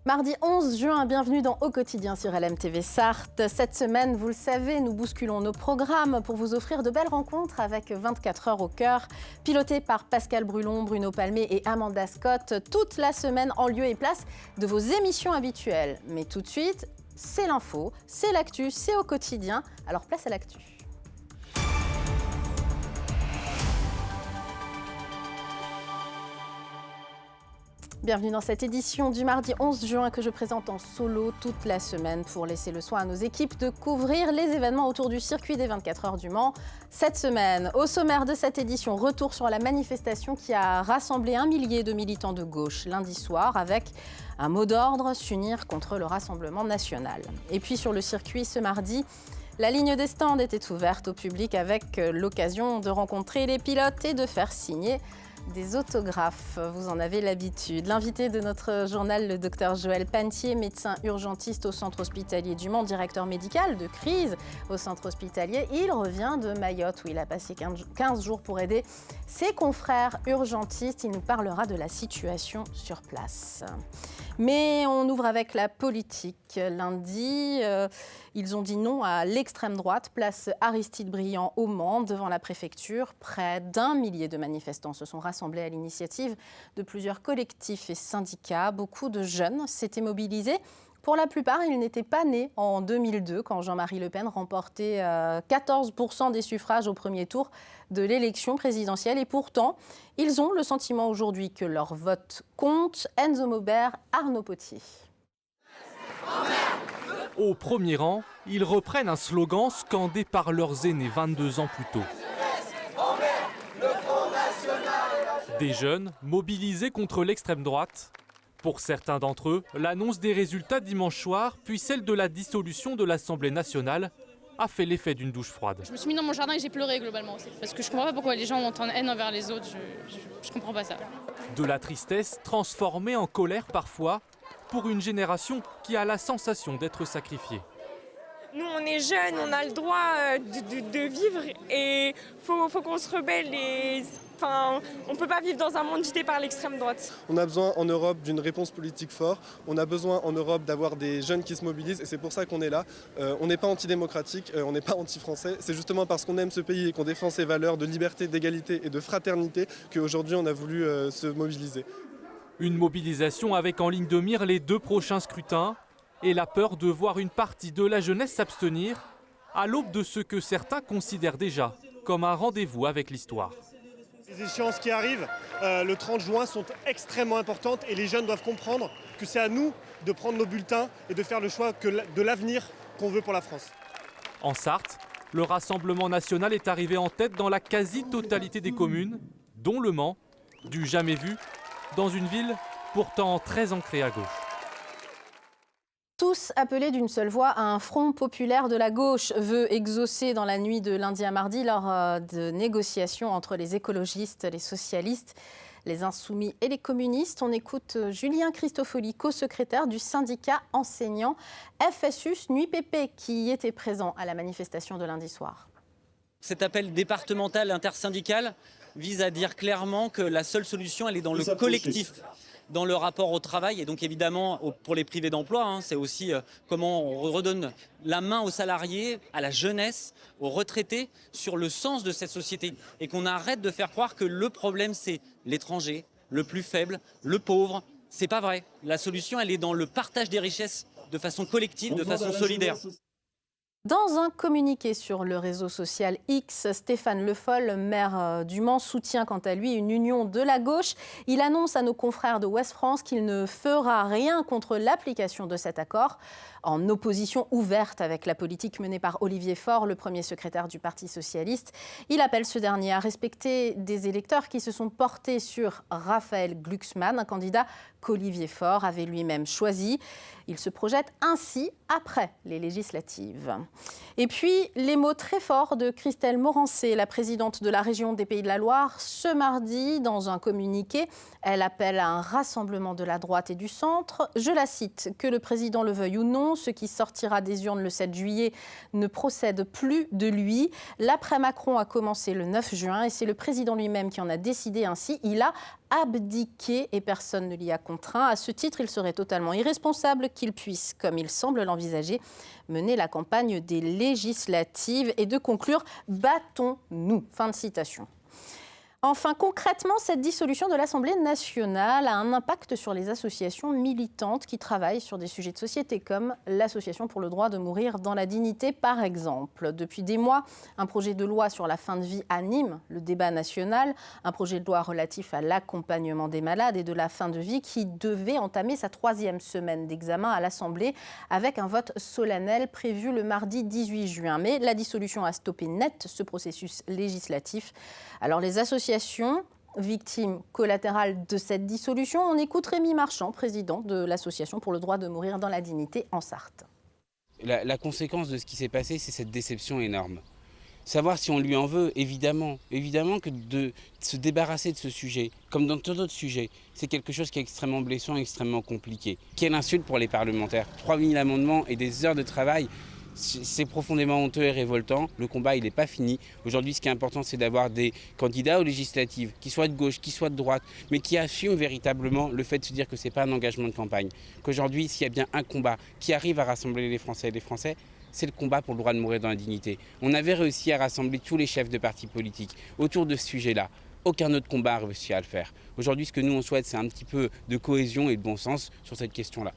Mardi 11 juin, bienvenue dans Au quotidien sur LMTV Sarthe. Cette semaine, vous le savez, nous bousculons nos programmes pour vous offrir de belles rencontres avec 24 heures au cœur, pilotées par Pascal Brulon, Bruno Palmé et Amanda Scott, toute la semaine en lieu et place de vos émissions habituelles. Mais tout de suite, c'est l'info, c'est l'actu, c'est au quotidien. Alors place à l'actu. Bienvenue dans cette édition du mardi 11 juin que je présente en solo toute la semaine pour laisser le soin à nos équipes de couvrir les événements autour du circuit des 24 heures du Mans. Cette semaine, au sommaire de cette édition, retour sur la manifestation qui a rassemblé 1 millier de militants de gauche lundi soir avec un mot d'ordre, s'unir contre le Rassemblement national. Et puis sur le circuit ce mardi, la ligne des stands était ouverte au public avec l'occasion de rencontrer les pilotes et de faire signer des autographes, vous en avez l'habitude. L'invité de notre journal, le docteur Joël Pantier, médecin urgentiste au centre hospitalier du Mans, directeur médical de crise au centre hospitalier. Il revient de Mayotte où il a passé 15 jours pour aider ses confrères urgentistes. Il nous parlera de la situation sur place. Mais on ouvre avec la politique. Lundi, ils ont dit non à l'extrême droite, place Aristide Briand au Mans, devant la préfecture. Près d'1 millier de manifestants se sont rassemblés à l'initiative de plusieurs collectifs et syndicats. Beaucoup de jeunes s'étaient mobilisés. Pour la plupart, ils n'étaient pas nés en 2002, quand Jean-Marie Le Pen remportait 14% des suffrages au premier tour de l'élection présidentielle. Et pourtant, ils ont le sentiment aujourd'hui que leur vote compte. Enzo Maubert, Arnaud Potier. Au premier rang, ils reprennent un slogan scandé par leurs aînés 22 ans plus tôt. Des jeunes mobilisés contre l'extrême droite. Pour certains d'entre eux, l'annonce des résultats dimanche soir, puis celle de la dissolution de l'Assemblée nationale, a fait l'effet d'une douche froide. Je me suis mis dans mon jardin et j'ai pleuré globalement aussi. Parce que je comprends pas pourquoi les gens ont tant de haine envers les autres, je comprends pas ça. De la tristesse transformée en colère parfois, pour une génération qui a la sensation d'être sacrifiée. Nous, on est jeunes, on a le droit de vivre et faut qu'on se rebelle. Enfin, on ne peut pas vivre dans un monde dicté par l'extrême droite. On a besoin en Europe d'une réponse politique forte. On a besoin en Europe d'avoir des jeunes qui se mobilisent et c'est pour ça qu'on est là. On n'est pas antidémocratique, on n'est pas anti-français. C'est justement parce qu'on aime ce pays et qu'on défend ses valeurs de liberté, d'égalité et de fraternité qu'aujourd'hui on a voulu se mobiliser. Une mobilisation avec en ligne de mire les 2 prochains scrutins et la peur de voir une partie de la jeunesse s'abstenir à l'aube de ce que certains considèrent déjà comme un rendez-vous avec l'histoire. Les échéances qui arrivent, le 30 juin, sont extrêmement importantes et les jeunes doivent comprendre que c'est à nous de prendre nos bulletins et de faire le choix de l'avenir qu'on veut pour la France. En Sarthe, le Rassemblement national est arrivé en tête dans la quasi-totalité des communes, dont Le Mans, du jamais vu, dans une ville pourtant très ancrée à gauche. Tous appelés d'une seule voix à un front populaire de la gauche veut exaucer dans la nuit de lundi à mardi lors de négociations entre les écologistes, les socialistes, les insoumis et les communistes. On écoute Julien Christofoli, co-secrétaire du syndicat enseignant FSUS Nuit PP, qui était présent à la manifestation de lundi soir. Cet appel départemental intersyndical vise à dire clairement que la seule solution, elle est dans le collectif, dans le rapport au travail. Et donc évidemment, pour les privés d'emploi, c'est aussi comment on redonne la main aux salariés, à la jeunesse, aux retraités, sur le sens de cette société. Et qu'on arrête de faire croire que le problème, c'est l'étranger, le plus faible, le pauvre. C'est pas vrai. La solution, elle est dans le partage des richesses de façon collective, de façon solidaire. Dans un communiqué sur le réseau social X, Stéphane Le Foll, maire du Mans, soutient quant à lui une union de la gauche. Il annonce à nos confrères de Ouest France qu'il ne fera rien contre l'application de cet accord, en opposition ouverte avec la politique menée par Olivier Faure, le premier secrétaire du Parti socialiste. Il appelle ce dernier à respecter des électeurs qui se sont portés sur Raphaël Glucksmann, un candidat qu'Olivier Faure avait lui-même choisi. Il se projette ainsi après les législatives. Et puis, les mots très forts de Christelle Morancé, la présidente de la région des Pays de la Loire. Ce mardi, dans un communiqué, elle appelle à un rassemblement de la droite et du centre. Je la cite, que le président le veuille ou non, ce qui sortira des urnes le 7 juillet ne procède plus de lui. L'après-Macron a commencé le 9 juin et c'est le président lui-même qui en a décidé ainsi. Il a abdiqué et personne ne l'y a contraint. À ce titre, il serait totalement irresponsable qu'il puisse, comme il semble l'envisager, mener la campagne des législatives et de conclure « battons-nous ». Fin de citation. Enfin, concrètement, cette dissolution de l'Assemblée nationale a un impact sur les associations militantes qui travaillent sur des sujets de société comme l'Association pour le droit de mourir dans la dignité, par exemple. Depuis des mois, un projet de loi sur la fin de vie anime le débat national, un projet de loi relatif à l'accompagnement des malades et de la fin de vie qui devait entamer sa 3e semaine d'examen à l'Assemblée avec un vote solennel prévu le mardi 18 juin. Mais la dissolution a stoppé net ce processus législatif. Alors les associations victimes collatérales de cette dissolution, on écoute Rémi Marchand, président de l'Association pour le droit de mourir dans la dignité en Sarthe. La conséquence de ce qui s'est passé, c'est cette déception énorme. Savoir si on lui en veut, évidemment que de se débarrasser de ce sujet, comme dans tout autre sujet, c'est quelque chose qui est extrêmement blessant, extrêmement compliqué. Quelle insulte pour les parlementaires. 3000 amendements et des heures de travail. C'est profondément honteux et révoltant. Le combat, il n'est pas fini. Aujourd'hui, ce qui est important, c'est d'avoir des candidats aux législatives, qui soient de gauche, qui soient de droite, mais qui assument véritablement le fait de se dire que ce n'est pas un engagement de campagne. Qu'aujourd'hui, s'il y a bien un combat qui arrive à rassembler les Français et les Français, c'est le combat pour le droit de mourir dans la dignité. On avait réussi à rassembler tous les chefs de partis politiques autour de ce sujet-là. Aucun autre combat a réussi à le faire. Aujourd'hui, ce que nous, on souhaite, c'est un petit peu de cohésion et de bon sens sur cette question-là.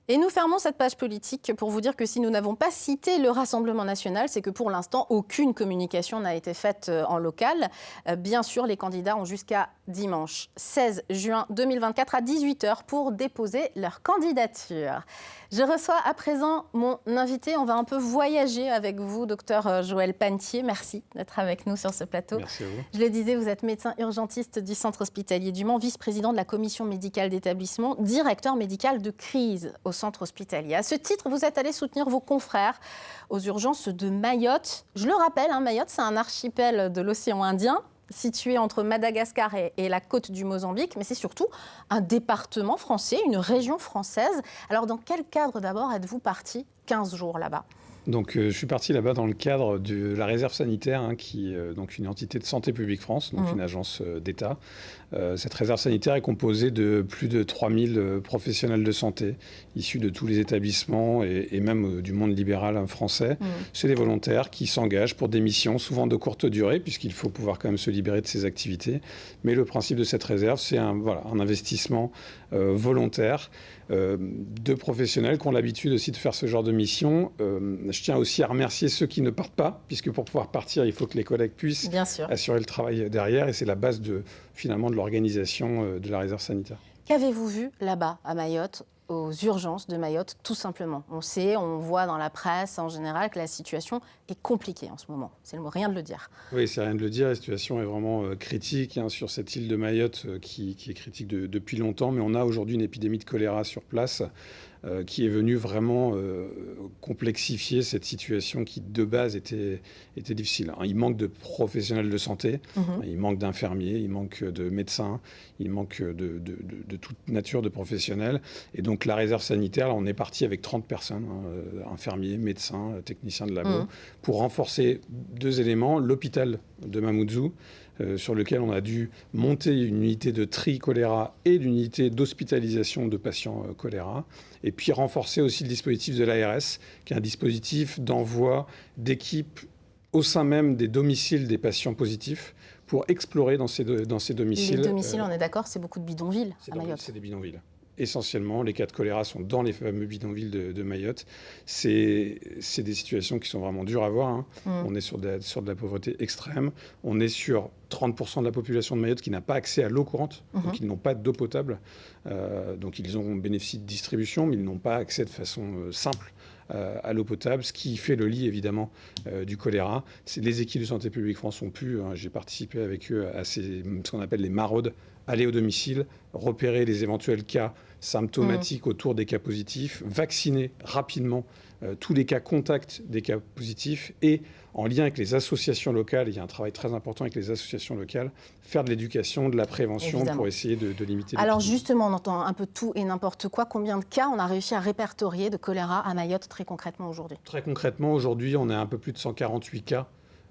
Et nous fermons cette page politique pour vous dire que si nous n'avons pas cité le Rassemblement national, c'est que pour l'instant, aucune communication n'a été faite en local. Bien sûr, les candidats ont jusqu'à dimanche 16 juin 2024 à 18h pour déposer leur candidature. Je reçois à présent mon invité. On va un peu voyager avec vous, docteur Joël Panetier. Merci d'être avec nous sur ce plateau. Merci à vous. Je le disais, vous êtes médecin urgentiste du Centre hospitalier du Mans, vice-président de la commission médicale d'établissement, directeur médical de crise au Centre hospitalier. À ce titre, vous êtes allé soutenir vos confrères aux urgences de Mayotte. Je le rappelle, Mayotte, c'est un archipel de l'océan Indien, situé entre Madagascar et la côte du Mozambique, mais c'est surtout un département français, une région française. Alors, dans quel cadre d'abord êtes-vous parti 15 jours là-bas ? Donc, je suis parti là-bas dans le cadre de la réserve sanitaire, qui est donc une entité de Santé publique France, donc une agence d'État. Cette réserve sanitaire est composée de plus de 3000 professionnels de santé, issus de tous les établissements et même du monde libéral français. C'est des volontaires qui s'engagent pour des missions, souvent de courte durée, puisqu'il faut pouvoir quand même se libérer de ses activités. Mais le principe de cette réserve, c'est un investissement volontaire de professionnels qui ont l'habitude aussi de faire ce genre de mission. Je tiens aussi à remercier ceux qui ne partent pas, puisque pour pouvoir partir, il faut que les collègues puissent assurer le travail derrière. Et c'est la base finalement de l'organisation de la réserve sanitaire. Qu'avez-vous vu là-bas à Mayotte, aux urgences de Mayotte, tout simplement ? On voit dans la presse en général que la situation est compliquée en ce moment. C'est le mot, rien de le dire. Oui, c'est rien de le dire. La situation est vraiment critique sur cette île de Mayotte qui est critique depuis longtemps. Mais on a aujourd'hui une épidémie de choléra sur place qui est venue vraiment complexifier cette situation qui, de base, était difficile. Il manque de professionnels de santé, il manque d'infirmiers, il manque de médecins, il manque de toute nature de professionnels. Et donc, la réserve sanitaire, là, on est parti avec 30 personnes, infirmiers, médecins, techniciens de labo, pour renforcer 2 éléments. L'hôpital de Mamoudzou, sur lequel on a dû monter une unité de tri choléra et l'unité d'hospitalisation de patients choléra. Et puis renforcer aussi le dispositif de l'ARS, qui est un dispositif d'envoi d'équipes au sein même des domiciles des patients positifs pour explorer dans ces domiciles. Les domiciles, on est d'accord, c'est beaucoup de bidonvilles à Mayotte. C'est des bidonvilles. Essentiellement, les cas de choléra sont dans les fameux bidonvilles de Mayotte. C'est des situations qui sont vraiment dures à voir. On est sur de la pauvreté extrême. On est sur 30% de la population de Mayotte qui n'a pas accès à l'eau courante, donc ils n'ont pas d'eau potable. Donc ils ont bénéficié de distribution, mais ils n'ont pas accès de façon simple à l'eau potable, ce qui fait le lit évidemment du choléra. Les équipes de Santé publique France ont pu, j'ai participé avec eux à ce qu'on appelle les maraudes, aller au domicile, repérer les éventuels cas symptomatiques autour des cas positifs, vacciner rapidement tous les cas contacts des cas positifs et, en lien avec les associations locales, il y a un travail très important avec les associations locales, faire de l'éducation, de la prévention pour essayer de limiter. Alors justement, on entend un peu tout et n'importe quoi. Combien de cas on a réussi à répertorier de choléra à Mayotte très concrètement aujourd'hui ? Très concrètement, aujourd'hui, on a un peu plus de 148 cas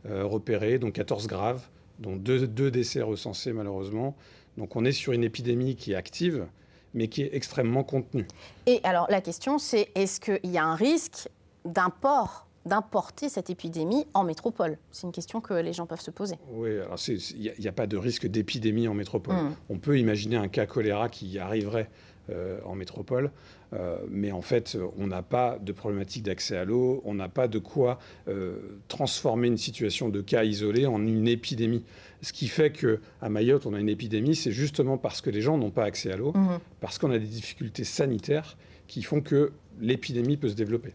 repérés, donc 14 graves. dont deux décès recensés malheureusement. Donc on est sur une épidémie qui est active, mais qui est extrêmement contenue. Et alors la question c'est, est-ce qu'il y a un risque d'importer cette épidémie en métropole? C'est une question que les gens peuvent se poser. Oui, alors il n'y a pas de risque d'épidémie en métropole. On peut imaginer un cas choléra qui arriverait en métropole, mais en fait, on n'a pas de problématique d'accès à l'eau, on n'a pas de quoi transformer une situation de cas isolé en une épidémie. Ce qui fait qu'à Mayotte, on a une épidémie, c'est justement parce que les gens n'ont pas accès à l'eau, parce qu'on a des difficultés sanitaires qui font que l'épidémie peut se développer.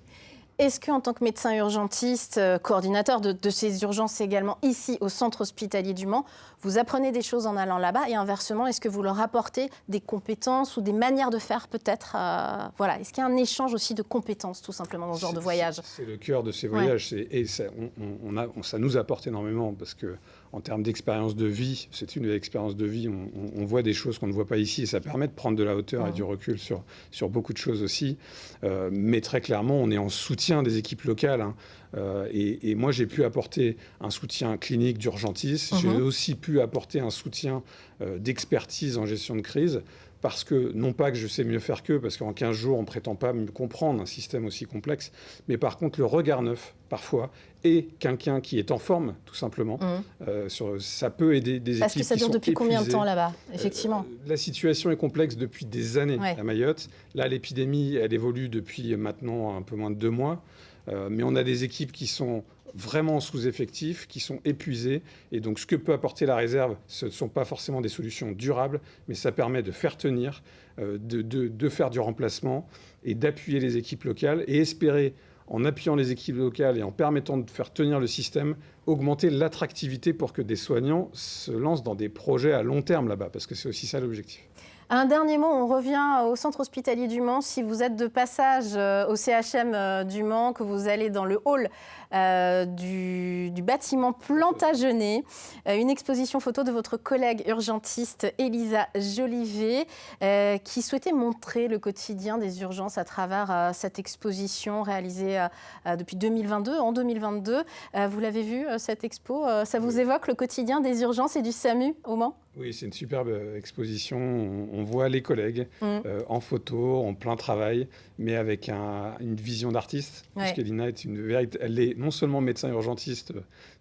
Est-ce qu'en tant que médecin urgentiste, coordinateur de ces urgences également ici au centre hospitalier du Mans, vous apprenez des choses en allant là-bas et inversement, est-ce que vous leur apportez des compétences ou des manières de faire peut-être voilà. Est-ce qu'il y a un échange aussi de compétences tout simplement dans ce genre de voyage? C'est le cœur de ces voyages et ça nous apporte énormément parce que en termes d'expérience de vie, c'est une expérience de vie, on voit des choses qu'on ne voit pas ici et ça permet de prendre de la hauteur et du recul sur beaucoup de choses aussi. Mais très clairement, on est en soutien des équipes locales. Et moi, j'ai pu apporter un soutien clinique d'urgentiste. J'ai aussi pu apporter un soutien d'expertise en gestion de crise. Parce que, non pas que je sais mieux faire qu'eux, parce qu'en 15 jours, on ne prétend pas comprendre un système aussi complexe, mais par contre, le regard neuf, parfois, et quelqu'un qui est en forme, tout simplement, ça peut aider des équipes qui sont Parce que ça dure depuis combien de temps là-bas, effectivement la situation est complexe depuis des années à Mayotte. Là, l'épidémie, elle évolue depuis maintenant un peu moins de 2 mois. Mais on a des équipes qui sont vraiment sous-effectifs, qui sont épuisés. Et donc, ce que peut apporter la réserve, ce ne sont pas forcément des solutions durables, mais ça permet de faire tenir, de faire du remplacement et d'appuyer les équipes locales et espérer, en appuyant les équipes locales et en permettant de faire tenir le système, augmenter l'attractivité pour que des soignants se lancent dans des projets à long terme là-bas, parce que c'est aussi ça l'objectif. Un dernier mot, on revient au centre hospitalier du Mans. Si vous êtes de passage au CHM du Mans, que vous allez dans le hall du bâtiment Plantagenet, une exposition photo de votre collègue urgentiste Elisa Jolivet qui souhaitait montrer le quotidien des urgences à travers cette exposition réalisée depuis 2022. En 2022, vous l'avez vu, cette expo, ça vous évoque le quotidien des urgences et du SAMU au Mans ? Oui, c'est une superbe exposition. On voit les collègues en photo, en plein travail, mais avec une vision d'artiste. Parce qu'Elina elle est non seulement médecin urgentiste,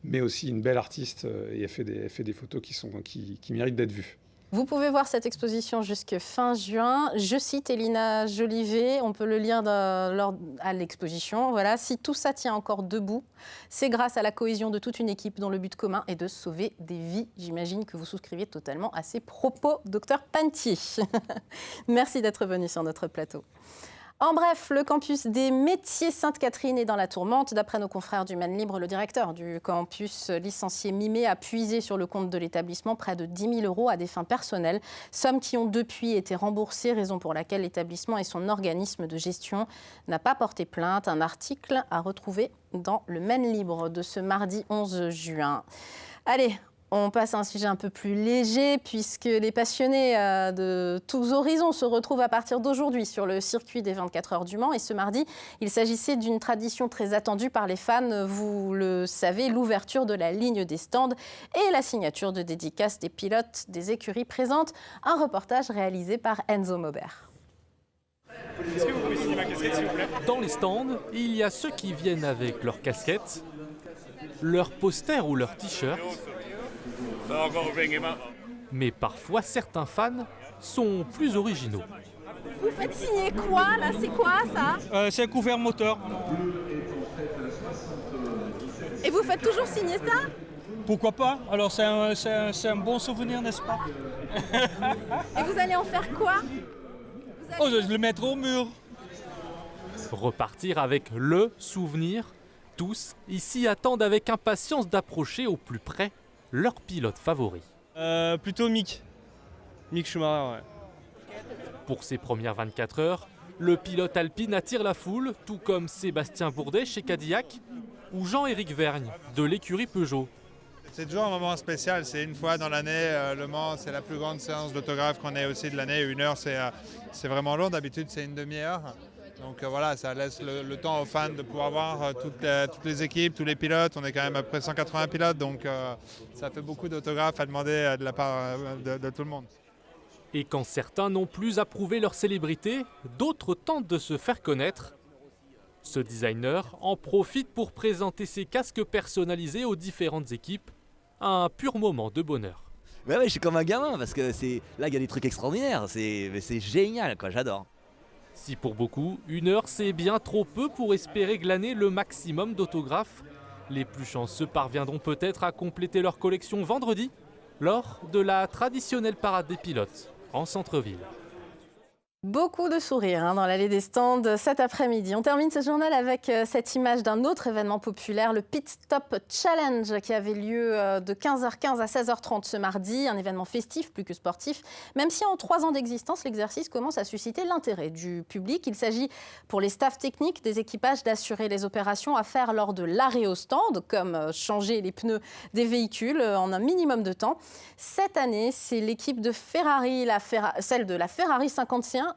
mais aussi une belle artiste et elle fait des photos qui méritent d'être vues. Vous pouvez voir cette exposition jusqu'à fin juin. Je cite Elina Jolivet, on peut le lire à l'exposition. Voilà, si tout ça tient encore debout, c'est grâce à la cohésion de toute une équipe dont le but commun est de sauver des vies. J'imagine que vous souscrivez totalement à ces propos, docteur Pantier. Merci d'être venu sur notre plateau. En bref, le campus des métiers Sainte-Catherine est dans la tourmente. D'après nos confrères du Maine Libre, le directeur du campus licencié mi-mai a puisé sur le compte de l'établissement près de 10 000 € à des fins personnelles, sommes qui ont depuis été remboursées, raison pour laquelle l'établissement et son organisme de gestion n'a pas porté plainte. Un article à retrouver dans le Maine Libre de ce mardi 11 juin. Allez, on passe à un sujet un peu plus léger puisque les passionnés de tous horizons se retrouvent à partir d'aujourd'hui sur le circuit des 24 heures du Mans. Et ce mardi, il s'agissait d'une tradition très attendue par les fans. Vous le savez, l'ouverture de la ligne des stands et la signature de dédicaces des pilotes des écuries présentes. Un reportage réalisé par Enzo Maubert. Est-ce que vous pouvez signer ma casquette, s'il vous plaît ? Dans les stands, il y a ceux qui viennent avec leur casquette, leur poster ou leur t-shirt. Mais parfois, certains fans sont plus originaux. Vous faites signer quoi là? C'est quoi ça? C'est un couvert moteur. Et vous faites toujours signer ça? Pourquoi pas? Alors c'est un bon souvenir, n'est-ce pas? Et vous allez en faire quoi? Je vais le mettre au mur. Repartir avec le souvenir. Tous ici attendent avec impatience d'approcher au plus près leur pilote favori. Plutôt Mick Schumacher, ouais. Pour ses premières 24 heures, le pilote alpine attire la foule, tout comme Sébastien Bourdet chez Cadillac ou Jean-Éric Vergne de l'écurie Peugeot. C'est toujours un moment spécial, c'est une fois dans l'année, Le Mans, c'est la plus grande séance d'autographe qu'on ait aussi de l'année. 1 heure, c'est vraiment long, d'habitude c'est une demi-heure. Donc voilà, ça laisse le temps aux fans de pouvoir voir toutes les équipes, tous les pilotes. On est quand même à près 180 pilotes, donc ça fait beaucoup d'autographes à demander de la part de tout le monde. Et quand certains n'ont plus approuvé leur célébrité, d'autres tentent de se faire connaître. Ce designer en profite pour présenter ses casques personnalisés aux différentes équipes. Un pur moment de bonheur. Ouais, je suis comme un gamin parce que là il y a des trucs extraordinaires, c'est génial quoi, j'adore. Si pour beaucoup, 1 heure c'est bien trop peu pour espérer glaner le maximum d'autographes, les plus chanceux parviendront peut-être à compléter leur collection vendredi, lors de la traditionnelle parade des pilotes en centre-ville. Beaucoup de sourires dans l'allée des stands cet après-midi. On termine ce journal avec cette image d'un autre événement populaire, le Pit Stop Challenge, qui avait lieu de 15h15 à 16h30 ce mardi. Un événement festif plus que sportif, même si en 3 ans d'existence, l'exercice commence à susciter l'intérêt du public. Il s'agit pour les staffs techniques des équipages d'assurer les opérations à faire lors de l'arrêt au stand, comme changer les pneus des véhicules en un minimum de temps. Cette année, c'est l'équipe de Ferrari, celle de la Ferrari 51,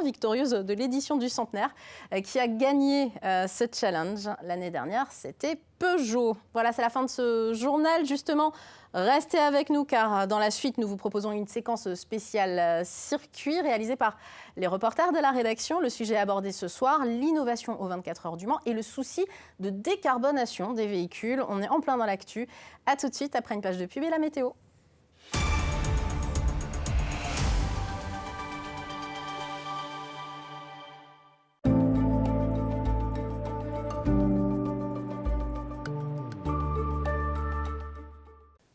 victorieuse de l'édition du centenaire, qui a gagné ce challenge. L'année dernière, c'était Peugeot. Voilà, c'est la fin de ce journal. Justement, restez avec nous car dans la suite, nous vous proposons une séquence spéciale circuit réalisée par les reporters de la rédaction. Le sujet abordé ce soir, l'innovation aux 24 heures du Mans et le souci de décarbonation des véhicules. On est en plein dans l'actu. À tout de suite après une page de pub et la météo.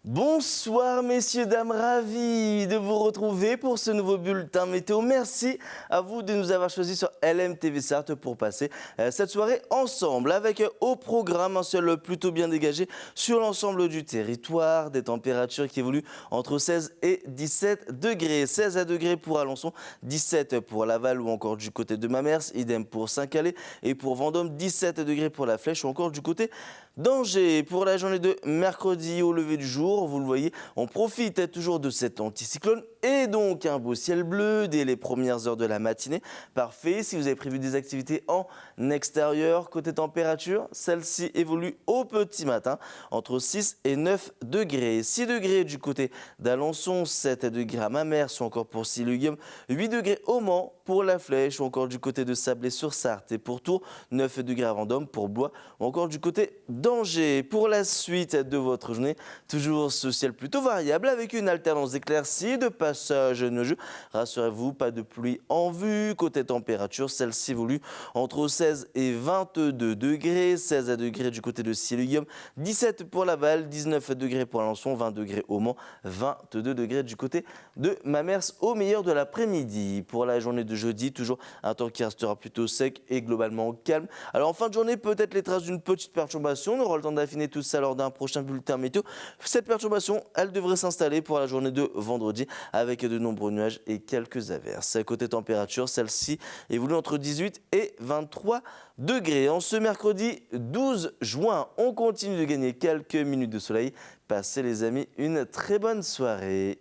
Bonsoir messieurs, dames, ravi de vous retrouver pour ce nouveau bulletin météo. Merci à vous de nous avoir choisis sur LMTV Sarthe pour passer cette soirée ensemble avec au programme un ciel plutôt bien dégagé sur l'ensemble du territoire, des températures qui évoluent entre 16 et 17 degrés. 16 degrés pour Alençon, 17 pour Laval ou encore du côté de Mamers, idem pour Saint-Calais et pour Vendôme, 17 degrés pour La Flèche ou encore du côté d'Angers. Pour la journée de mercredi au lever du jour, vous le voyez, on profite toujours de cet anticyclone et donc un beau ciel bleu dès les premières heures de la matinée. Parfait, si vous avez prévu des activités en extérieur. Côté température, celle-ci évolue au petit matin entre 6 et 9 degrés. 6 degrés du côté d'Alençon, 7 degrés à Mamers ou encore pour Siluguium, 8 degrés au Mans pour La Flèche ou encore du côté de Sablé-sur-Sarthe et pour Tours, 9 degrés à Vendôme, pour Blois ou encore du côté d'Angers. Pour la suite de votre journée, toujours ce ciel plutôt variable avec une alternance d'éclaircies, de passages nuageux. Rassurez-vous, pas de pluie en vue. Côté température, celle-ci évolue entre 16 et 22 degrés. 16 degrés du côté de Siluguium, 17 pour Laval, 19 degrés pour Alençon, 20 degrés au Mans, 22 degrés du côté de Mamers au meilleur de l'après-midi. Pour la journée de jeudi, toujours un temps qui restera plutôt sec et globalement calme. Alors en fin de journée, peut-être les traces d'une petite perturbation. On aura le temps d'affiner tout ça lors d'un prochain bulletin météo. Cette perturbation, elle devrait s'installer pour la journée de vendredi avec de nombreux nuages et quelques averses. Côté température, celle-ci évolue entre 18 et 23 degrés. En ce mercredi 12 juin, on continue de gagner quelques minutes de soleil. Passez les amis une très bonne soirée.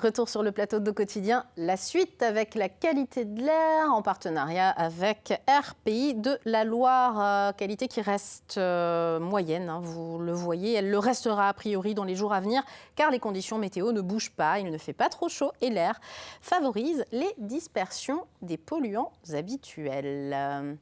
Retour sur le plateau de quotidien, la suite avec la qualité de l'air en partenariat avec Air Pays de la Loire. Qualité qui reste moyenne, hein, vous le voyez, elle le restera a priori dans les jours à venir car les conditions météo ne bougent pas, il ne fait pas trop chaud et l'air favorise les dispersions des polluants habituels.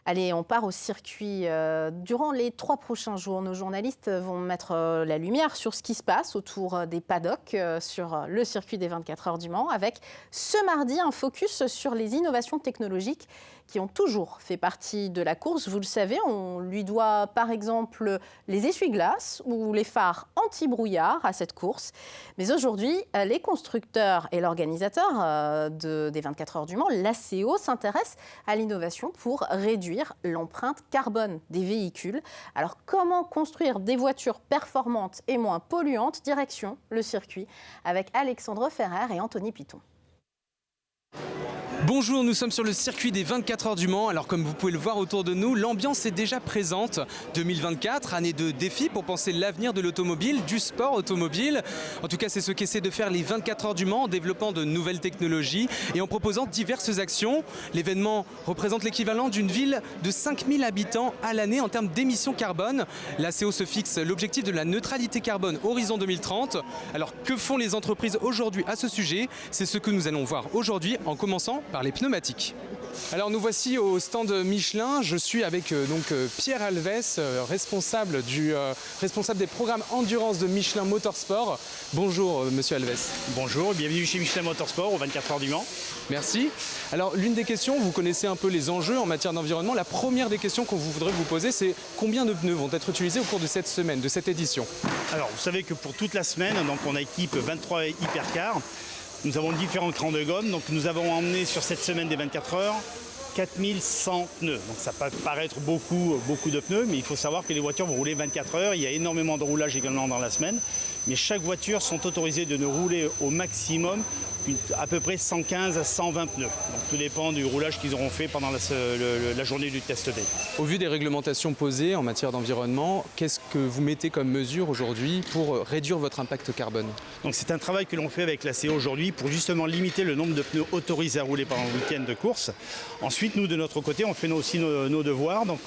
Allez, on part au circuit. Durant les 3 prochains jours, nos journalistes vont mettre la lumière sur ce qui se passe autour des paddocks sur le circuit des 24 heures du Mans, avec ce mardi un focus sur les innovations technologiques qui ont toujours fait partie de la course. Vous le savez, on lui doit par exemple les essuie-glaces ou les phares anti-brouillard à cette course. Mais aujourd'hui, les constructeurs et l'organisateur des 24 heures du Mans, l'ACO, s'intéressent à l'innovation pour réduire l'empreinte carbone des véhicules. Alors comment construire des voitures performantes et moins polluantes? Direction le circuit avec Alexandre Ferrer et Anthony Piton. Bonjour, nous sommes sur le circuit des 24 heures du Mans. Alors comme vous pouvez le voir autour de nous, l'ambiance est déjà présente. 2024, année de défis pour penser l'avenir de l'automobile, du sport automobile. En tout cas, c'est ce qu'essaient de faire les 24 heures du Mans en développant de nouvelles technologies et en proposant diverses actions. L'événement représente l'équivalent d'une ville de 5000 habitants à l'année en termes d'émissions carbone. L'ACO se fixe l'objectif de la neutralité carbone horizon 2030. Alors que font les entreprises aujourd'hui à ce sujet? C'est ce que nous allons voir aujourd'hui en commençant par les pneumatiques. Alors nous voici au stand Michelin. Je suis avec Pierre Alves, responsable des programmes endurance de Michelin Motorsport. Bonjour monsieur Alves. Bonjour, bienvenue chez Michelin Motorsport aux 24 heures du Mans. Merci. Alors l'une des questions, vous connaissez un peu les enjeux en matière d'environnement. La première des questions qu'on voudrait vous poser, c'est combien de pneus vont être utilisés au cours de cette semaine, de cette édition? Alors vous savez que pour toute la semaine, donc on équipe 23 hypercars. Nous avons différents crans de gomme, donc nous avons emmené sur cette semaine des 24 heures 4100 pneus. Donc ça peut paraître beaucoup de pneus, mais il faut savoir que les voitures vont rouler 24 heures. Il y a énormément de roulage également dans la semaine, mais chaque voiture sont autorisées de ne rouler au maximum à peu près 115 à 120 pneus. Donc tout dépend du roulage qu'ils auront fait pendant la journée du test day. Au vu des réglementations posées en matière d'environnement, qu'est-ce que vous mettez comme mesure aujourd'hui pour réduire votre impact carbone? Donc c'est un travail que l'on fait avec la CO aujourd'hui pour justement limiter le nombre de pneus autorisés à rouler pendant le week-end de course. Ensuite, nous de notre côté, on fait aussi nos devoirs. Donc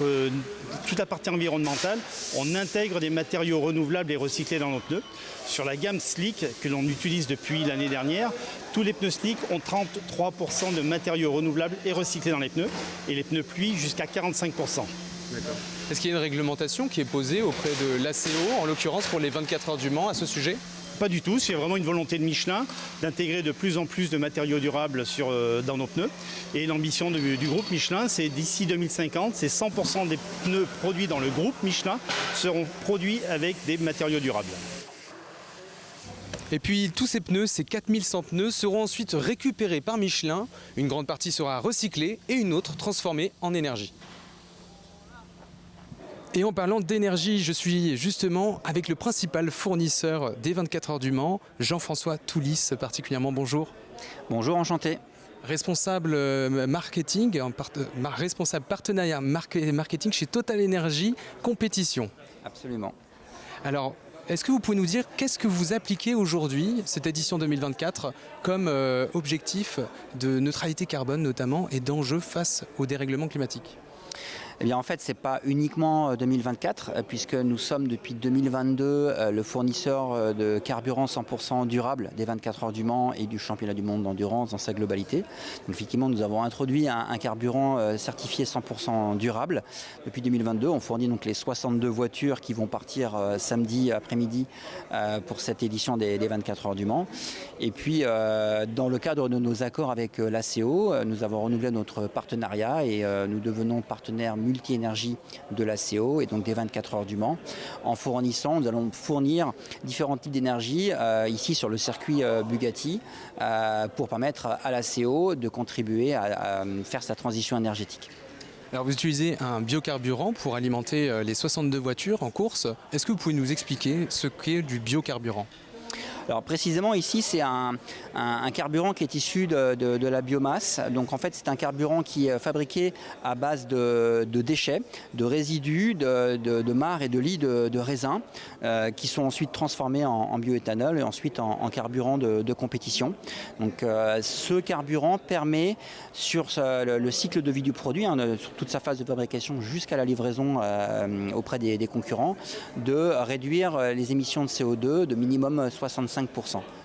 toute la partie environnementale, on intègre des matériaux renouvelables et recyclés dans nos pneus. Sur la gamme Slick que l'on utilise depuis l'année dernière, tous les pneus Slick ont 33% de matériaux renouvelables et recyclés dans les pneus, et les pneus pluie jusqu'à 45%. Est-ce qu'il y a une réglementation qui est posée auprès de l'ACO, en l'occurrence pour les 24 heures du Mans, à ce sujet? Pas du tout, c'est vraiment une volonté de Michelin d'intégrer de plus en plus de matériaux durables dans nos pneus. Et l'ambition du groupe Michelin, c'est d'ici 2050, c'est 100% des pneus produits dans le groupe Michelin seront produits avec des matériaux durables. Et puis tous ces pneus, ces 4100 pneus, seront ensuite récupérés par Michelin. Une grande partie sera recyclée et une autre transformée en énergie. Et en parlant d'énergie, je suis justement avec le principal fournisseur des 24 heures du Mans, Jean-François Toulis particulièrement. Bonjour. Bonjour, enchanté. Responsable marketing, responsable partenariat marketing chez Total Energy Compétition. Absolument. Alors, est-ce que vous pouvez nous dire qu'est-ce que vous appliquez aujourd'hui, cette édition 2024, comme objectif de neutralité carbone notamment et d'enjeux face au dérèglement climatique? Eh bien, en fait, ce n'est pas uniquement 2024, puisque nous sommes depuis 2022 le fournisseur de carburant 100% durable des 24 heures du Mans et du championnat du monde d'endurance dans sa globalité. Donc, effectivement, nous avons introduit un carburant certifié 100% durable. Depuis 2022, on fournit donc les 62 voitures qui vont partir samedi après-midi pour cette édition des 24 heures du Mans. Et puis, dans le cadre de nos accords avec l'ACO, nous avons renouvelé notre partenariat et nous devenons partenaires multi-énergie de l'ACO et donc des 24 heures du Mans. En fournissant, nous allons fournir différents types d'énergie ici sur le circuit Bugatti pour permettre à l'ACO de contribuer à faire sa transition énergétique. Alors vous utilisez un biocarburant pour alimenter les 62 voitures en course. Est-ce que vous pouvez nous expliquer ce qu'est du biocarburant ? Alors précisément ici c'est un carburant qui est issu de la biomasse. Donc en fait c'est un carburant qui est fabriqué à base de déchets, de résidus, de marcs et de lis de raisin qui sont ensuite transformés en bioéthanol et ensuite en carburant de compétition. Donc ce carburant permet sur le cycle de vie du produit, sur toute sa phase de fabrication jusqu'à la livraison auprès des concurrents, de réduire les émissions de CO2 de minimum 65%.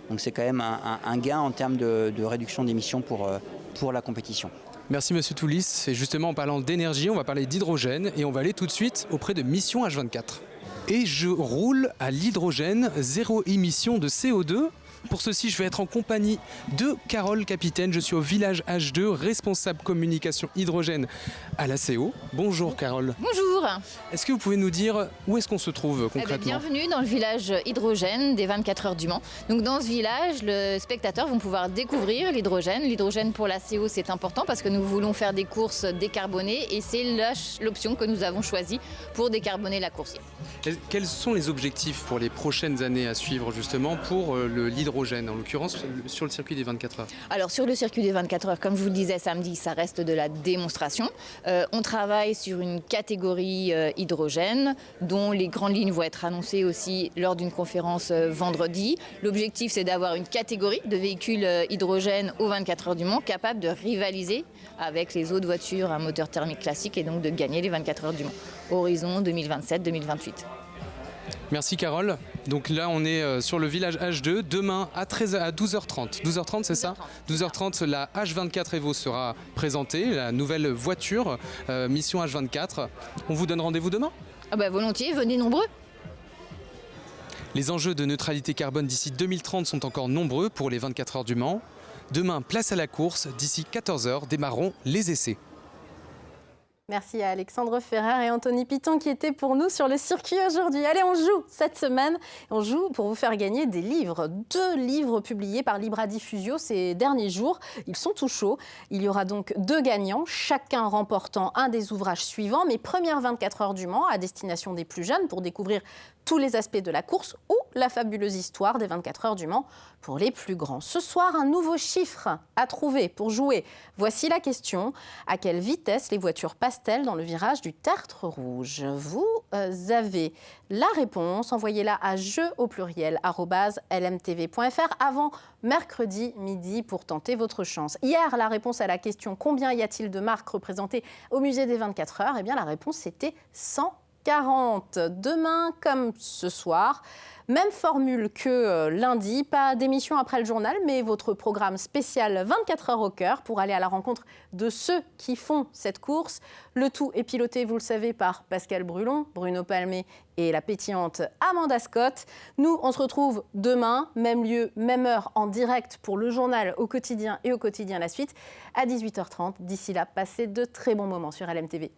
Donc c'est quand même un gain en termes de réduction d'émissions pour la compétition. Merci Monsieur Toulis. Et justement en parlant d'énergie, on va parler d'hydrogène et on va aller tout de suite auprès de Mission H24. Et je roule à l'hydrogène, zéro émission de CO2. Pour ceci, je vais être en compagnie de Carole Capitaine. Je suis au village H2, responsable communication hydrogène à l'ACO. Bonjour Carole. Bonjour. Est-ce que vous pouvez nous dire où est-ce qu'on se trouve concrètement ? Bienvenue dans le village hydrogène des 24 heures du Mans. Donc dans ce village, les spectateurs vont pouvoir découvrir l'hydrogène. L'hydrogène pour l'ACO, c'est important parce que nous voulons faire des courses décarbonées et c'est l'option que nous avons choisie pour décarboner la course. Quels sont les objectifs pour les prochaines années à suivre justement pour l'hydrogène, en l'occurrence sur le circuit des 24 heures? Alors sur le circuit des 24 heures, comme je vous le disais samedi, ça reste de la démonstration. On travaille sur une catégorie hydrogène dont les grandes lignes vont être annoncées aussi lors d'une conférence vendredi. L'objectif, c'est d'avoir une catégorie de véhicules hydrogène aux 24 heures du Mans capable de rivaliser avec les autres voitures à moteur thermique classique et donc de gagner les 24 heures du Mans. Horizon 2027-2028. Merci Carole. Donc là on est sur le village H2. Demain à 12h30. 12h30 c'est ça 12h30 la H24 Evo sera présentée, la nouvelle voiture mission H24. On vous donne rendez-vous demain? Volontiers, venez nombreux. Les enjeux de neutralité carbone d'ici 2030 sont encore nombreux pour les 24 heures du Mans. Demain, place à la course. D'ici 14h, démarreront les essais. Merci à Alexandre Ferrer et Anthony Piton qui étaient pour nous sur le circuit aujourd'hui. Allez, on joue cette semaine. On joue pour vous faire gagner des livres. 2 livres publiés par Libra Diffusio ces derniers jours. Ils sont tout chauds. Il y aura donc 2 gagnants, chacun remportant un des ouvrages suivants. Mes premières 24 heures du Mans à destination des plus jeunes pour découvrir tous les aspects de la course ou la fabuleuse histoire des 24 heures du Mans pour les plus grands. Ce soir, un nouveau chiffre à trouver pour jouer. Voici la question. À quelle vitesse les voitures passent-elles dans le virage du Tertre Rouge? Vous avez la réponse. Envoyez-la à jeu@lmtv.fr avant mercredi midi pour tenter votre chance. Hier, la réponse à la question « Combien y a-t-il de marques représentées au musée des 24 heures ?» Eh bien, la réponse, c'était 140. Demain, comme ce soir, même formule que lundi, pas d'émission après le journal, mais votre programme spécial 24 heures au cœur pour aller à la rencontre de ceux qui font cette course. Le tout est piloté, vous le savez, par Pascal Brulon, Bruno Palmé et la pétillante Amanda Scott. Nous, on se retrouve demain, même lieu, même heure, en direct pour le journal au quotidien et au quotidien la suite, à 18h30. D'ici là, passez de très bons moments sur LMTV.